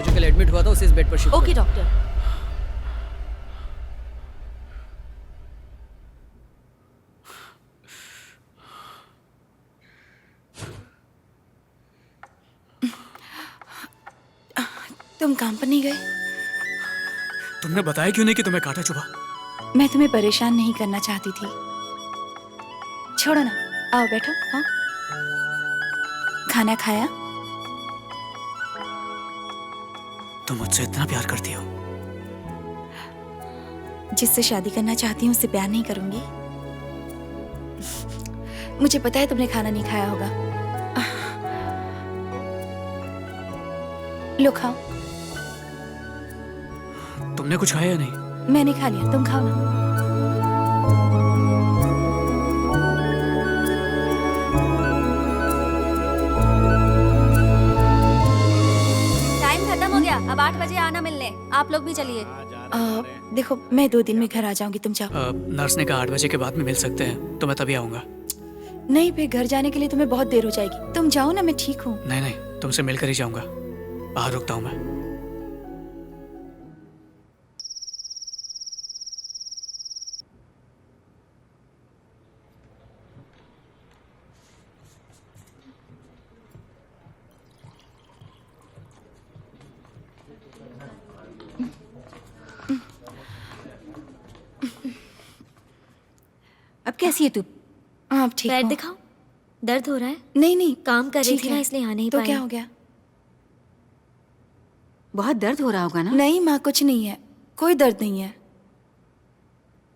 जो कल एडमिट हुआ था उसे इस बेड पर शिफ्ट ओके डॉक्टर। तुम काम पर नहीं गए? तुमने बताया क्यों नहीं कि तुम्हें काटा चुभा? मैं तुम्हें परेशान नहीं करना चाहती थी। छोड़ो ना, आओ बैठो। हाँ, खाना खाया? तुम मुझसे इतना प्यार करती हो? जिससे शादी करना चाहती हूँ उससे प्यार नहीं करूंगी। मुझे पता है तुमने खाना नहीं खाया होगा। लो खाओ। तुमने कुछ खाया या नहीं? मैंने खा लिया, तुम खाओ ना। टाइम खत्म हो गया, अब 8 बजे आना मिलने। आप लोग भी चलिए। देखो मैं 2 दिन में घर आ जाऊंगी, तुम जाओ। नर्स ने कहा 8 बजे के बाद में मिल सकते हैं, तो मैं तभी आऊंगा। नहीं, फिर घर जाने के लिए तुम्हें बहुत देर हो जाएगी। तुम जाओ ना, मैं ठीक हूँ। नहीं नहीं, तुमसे मिलकर ही जाऊंगा। बाहर रुकता हूँ मैं। अब कैसी है तू? हाँ ठीक पैर हूँ। दिखाओ। दर्द हो रहा है? नहीं नहीं, काम कर रही ठीक थी ना, है। इसलिए आ नहीं तो पाई। क्या हो गया? बहुत दर्द हो रहा होगा ना? नहीं माँ, कुछ नहीं है, कोई दर्द नहीं है।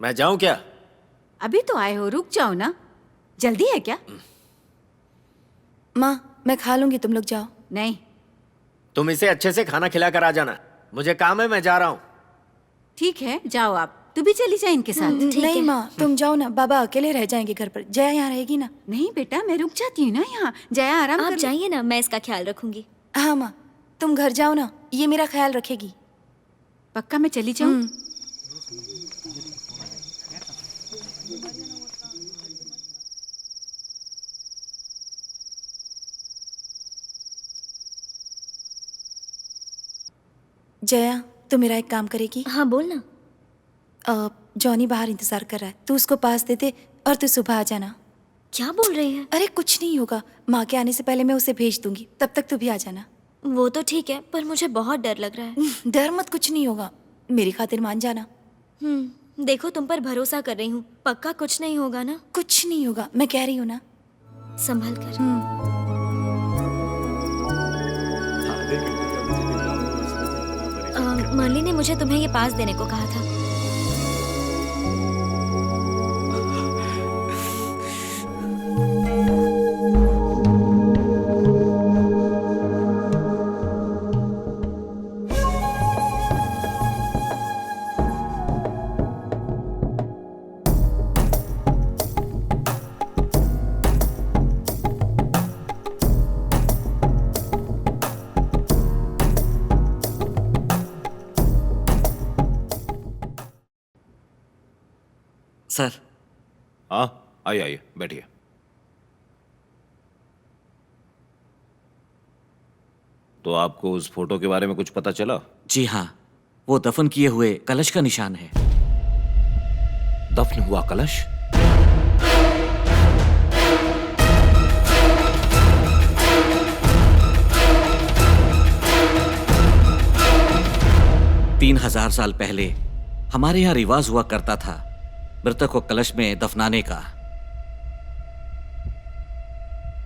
मैं जाऊं क्या? अभी तो आए हो, रुक जाओ ना। जल्दी है क्या? माँ मैं खा लूंगी, तुम लोग जाओ। नहीं। तुम इसे अच्छे से खाना खिला कर आ जाना। मुझे काम है, मैं जा रहा हूँ। ठीक है, जाओ आप। तू भी चली जा इनके साथ। ठीक नहीं है। माँ, तुम जाओ ना, बाबा अकेले रह जाएंगे घर पर। जया यहाँ रहेगी ना? नहीं बेटा, मैं रुक जाती हूँ ना यहाँ। जया आराम आप कर। जाइए ना, मैं इसका ख्याल रखूंगी। हाँ माँ, तुम घर जाओ ना, ये मेरा ख्याल रखेगी। पक्का मैं चली जाऊँ? जया, तू मेरा एक काम करेगी? हाँ बोल ना। जॉनी बाहर इंतजार कर रहा है, तू उसको पास दे दे और तू सुबह आ जाना। क्या बोल रही है? अरे कुछ नहीं होगा, माँ के आने से पहले मैं उसे भेज दूंगी, तब तक तू भी आ जाना। वो तो ठीक है, पर मुझे बहुत डर लग रहा है। डर मत, कुछ नहीं होगा, मेरी खातिर मान जाना। देखो तुम पर भरोसा कर रही हूँ, पक्का कुछ नहीं होगा ना? कुछ नहीं होगा, मैं कह रही हूँ ना। संभल कर। मरली ने मुझे तुम्हें ये पास देने को कहा था। सर। हाँ, आइए आइए, बैठिए। तो आपको उस फोटो के बारे में कुछ पता चला? जी हाँ, वो दफन किए हुए कलश का निशान है। दफन हुआ कलश? तीन 3000 साल पहले हमारे यहाँ रिवाज हुआ करता था मृतक को कलश में दफनाने का।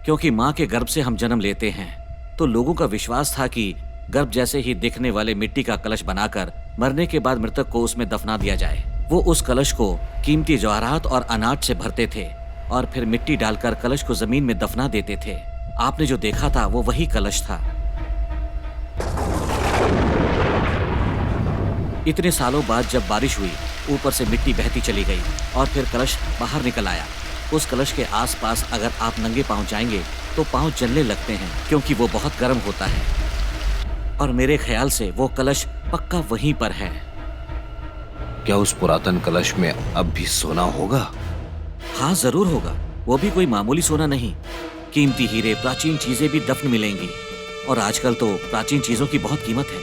क्योंकि माँ के गर्भ से हम जन्म लेते हैं, तो लोगों का विश्वास था कि गर्भ जैसे ही दिखने वाले मिट्टी का कलश बनाकर मरने के बाद मृतक को उसमें दफना दिया जाए। वो उस कलश को कीमती जवाहरात और अनाज से भरते थे और फिर मिट्टी डालकर कलश को जमीन में दफना देते थे। आपने जो देखा था वो वही कलश था। इतने सालों बाद जब बारिश हुई, ऊपर से मिट्टी बहती चली गई और फिर कलश बाहर निकल आया। उस कलश के आसपास अगर आप नंगे पांव जाएंगे तो पांव जलने लगते हैं, क्योंकि वो बहुत गर्म होता है। और मेरे ख्याल से वो कलश पक्का वहीं पर है। क्या उस पुरातन कलश में अब भी सोना होगा? हाँ जरूर होगा, वो भी कोई मामूली सोना नहीं। कीमती हीरे, प्राचीन चीजें भी दफन मिलेंगी और आजकल तो प्राचीन चीजों की बहुत कीमत है।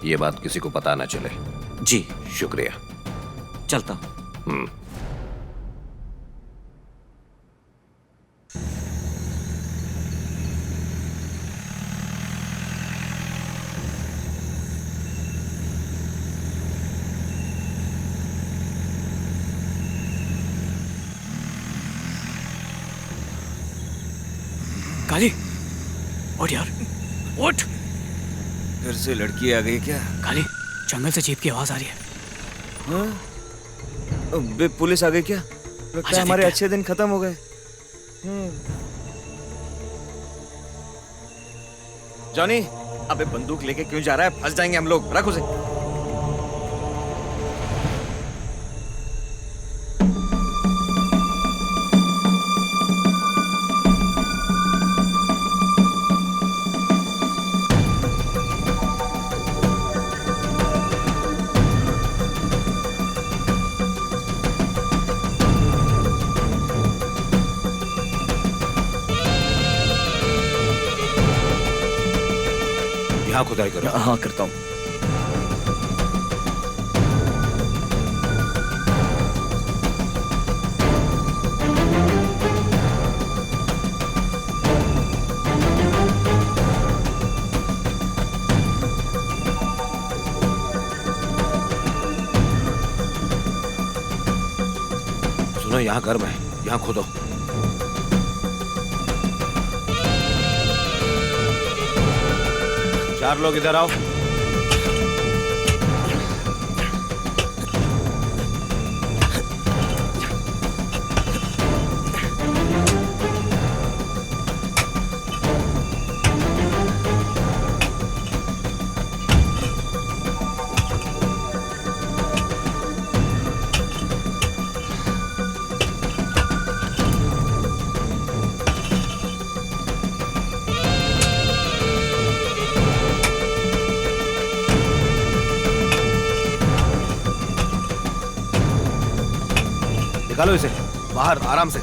ये बात किसी को पता ना चले। जी, शुक्रिया। चलता हूँ। काली, उठ यार, उठ। फिर से लड़की आ गई क्या? काली, जंगल से जीप की आवाज आ रही है। हाँ? अबे पुलिस आ गई क्या? लगता आजा है हमारे देखते अच्छे दिन खत्म हो गए। जॉनी, अबे बंदूक लेके क्यों जा रहा है? फंस जाएंगे हम लोग। रख उसे। यहाँ खुदाई करो। हाँ करता हूँ। सुनो, यहाँ गर्म है, यहाँ खोदो। चार लोग इधर आओ। निकालो इसे बाहर आराम से।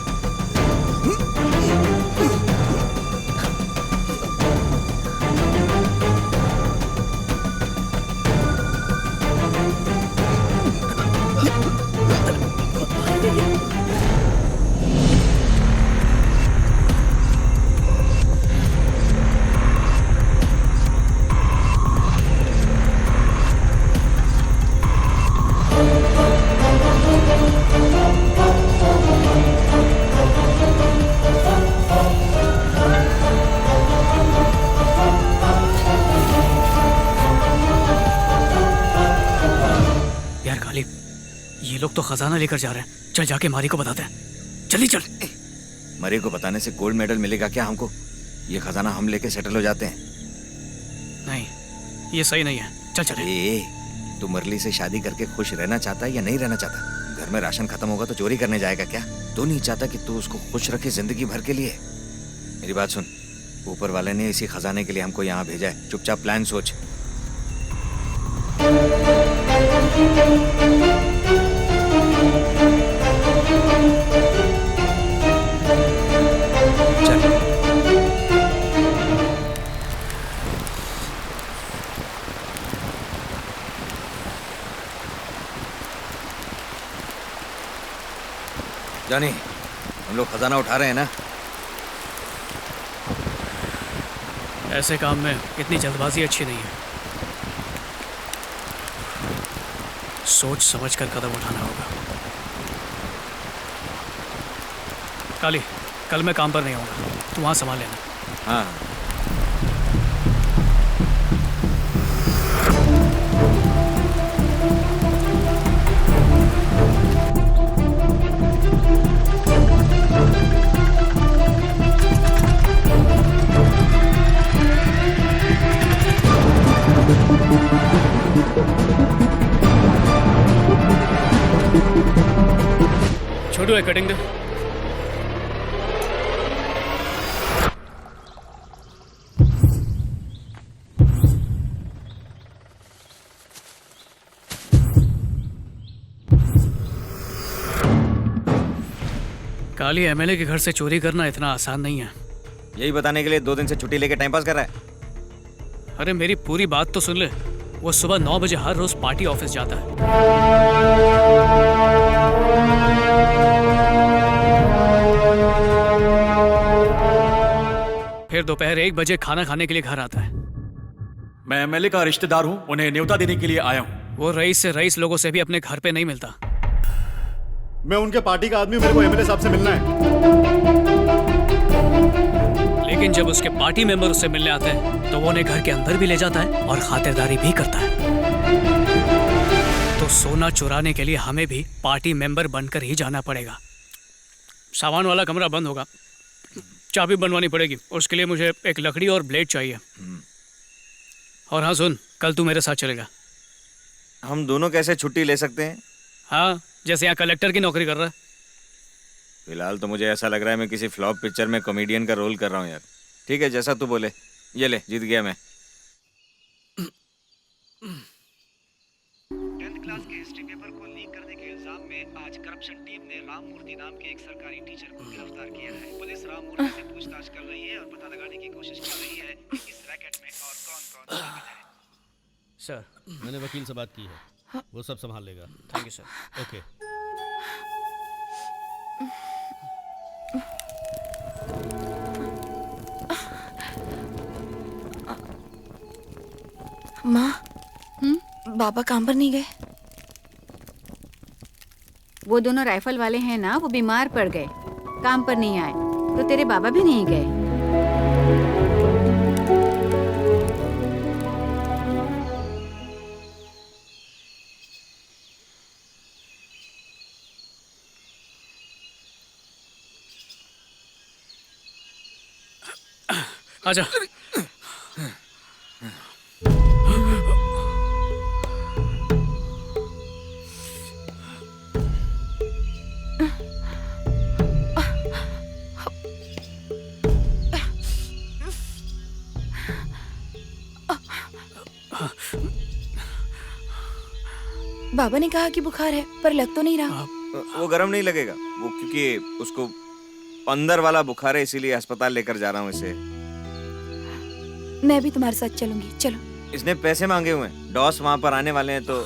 ये लोग तो खजाना लेकर जा रहे हैं। चल जाके मारी को बताते हैं। जल्दी चल। मरी को बताने से गोल्ड मेडल मिलेगा क्या हमको? ये खजाना हम लेके सेटल हो जाते हैं। नहीं, ये सही नहीं है। चल चले। तू मुरली से शादी करके खुश रहना चाहता है या नहीं रहना चाहता? घर में राशन खत्म होगा तो चोरी करने जाएगा क्या? तू नहीं चाहता कि तू उसको खुश रखे जिंदगी भर के लिए? मेरी बात सुन, ऊपर वाले ने इसी खजाने के लिए हमको यहाँ भेजा है। चुपचाप प्लान सोच। जानी, हम लोग खजाना उठा रहे हैं ना? ऐसे काम में इतनी जल्दबाजी अच्छी नहीं है। सोच समझ कर कदम उठाना होगा। काली, कल मैं काम पर नहीं आऊंगा, तू वहां संभाल लेना। हाँ। छोटू है, कटिंग दे। काली, एमएलए के घर से चोरी करना इतना आसान नहीं है। यही बताने के लिए 2 दिन से छुट्टी लेके टाइम पास कर रहा है? अरे मेरी पूरी बात तो सुन ले। वो सुबह 9 बजे हर रोज पार्टी ऑफिस जाता है। फिर दोपहर 1 बजे खाना खाने के लिए घर आता है। मैं एमएलए का रिश्तेदार हूँ, उन्हें न्योता देने के लिए आया हूँ। वो रईस से रईस लोगों से भी अपने घर पे नहीं मिलता। मैं उनके पार्टी का आदमी हूं, मेरे को एमएलए साहब से मिलना है। लेकिन जब उसके पार्टी मेंबर उससे मिलने आते हैं तो वो उन्हें घर के अंदर भी ले जाता है और खातिरदारी भी करता है। तो सोना चुराने के लिए हमें भी पार्टी मेंबर बनकर ही जाना पड़ेगा। सामान वाला कमरा बंद होगा, चाबी बनवानी पड़ेगी। उसके लिए मुझे एक लकड़ी और ब्लेड चाहिए। और हाँ सुन, कल तू मेरे साथ चलेगा। हम दोनों कैसे छुट्टी ले सकते हैं? हाँ, जैसे यहाँ कलेक्टर की नौकरी कर रहा है। फिलहाल तो मुझे ऐसा लग रहा है मैं किसी फ्लॉप पिक्चर में कॉमेडियन का रोल कर रहा हूँ यार। ठीक है, जैसा तू बोले। ये ले, जीत गया मैं। 10th क्लास के हिस्ट्री पेपर को लीक करने के इल्जाम में आज करप्शन टीम ने राममूर्ति नाम के एक सरकारी टीचर को गिरफ्तार किया है। पुलिस राममूर्ति से पूछताछ कर रही है और पता लगाने की कोशिश कर रही है कि इस रैकेट में और कौन-कौन शामिल है। सर, मैंने वकील से बात की है, वो सब संभाल लेगा। Thank you sir. ओके। माँ, बाबा काम पर नहीं गए? वो दोनों राइफल वाले हैं ना, वो बीमार पड़ गए, काम पर नहीं आए। तो तेरे बाबा भी नहीं गए। आजा। बाबा ने कहा कि बुखार है, पर लग तो नहीं रहा। वो गर्म नहीं लगेगा, वो क्योंकि उसको अंदर वाला बुखार है, इसीलिए अस्पताल लेकर जा रहा हूँ इसे। मैं भी तुम्हारे साथ चलूंगी, चलो। इसने पैसे मांगे हुए हैं, डॉस वहाँ पर आने वाले हैं, तो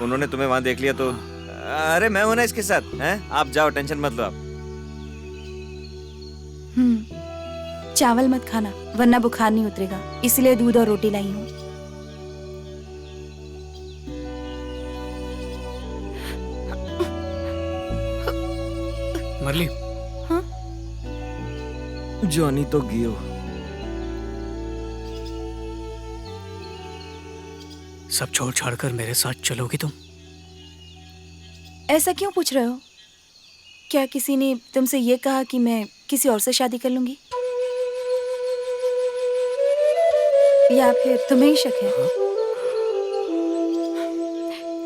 उन्होंने तुम्हें वहाँ देख लिया तो। अरे मैं हूं ना इसके साथ, हैं? आप जाओ, टेंशन मत लो आप। चावल मत खाना वरना बुखार नहीं उतरेगा, इसलिए दूध और रोटी लाई हूँ। मरली। हाँ? जॉनी तो गियो। सब छोड़ छाड़ कर मेरे साथ चलोगी तुम? ऐसा क्यों पूछ रहे हो? क्या किसी ने तुमसे ये कहा कि मैं किसी और से शादी कर लूंगी? या फिर तुम्हें ही शक है?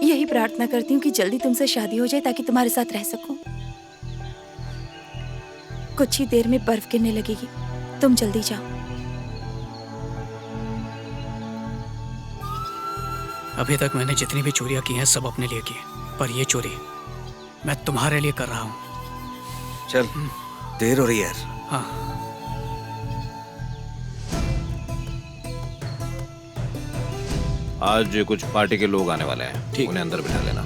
यही प्रार्थना करती हूँ कि जल्दी तुमसे शादी हो जाए ताकि तुम्हारे साथ रह सकूं। कुछ ही देर में बर्फ गिरने लगेगी, तुम जल्दी जाओ। अभी तक मैंने जितनी भी चोरियां की हैं सब अपने लिए की, पर ये चोरी मैं तुम्हारे लिए कर रहा हूँ। चल, देर हो रही है यार। हाँ। आज कुछ पार्टी के लोग आने वाले हैं, उन्हें अंदर बिठा लेना।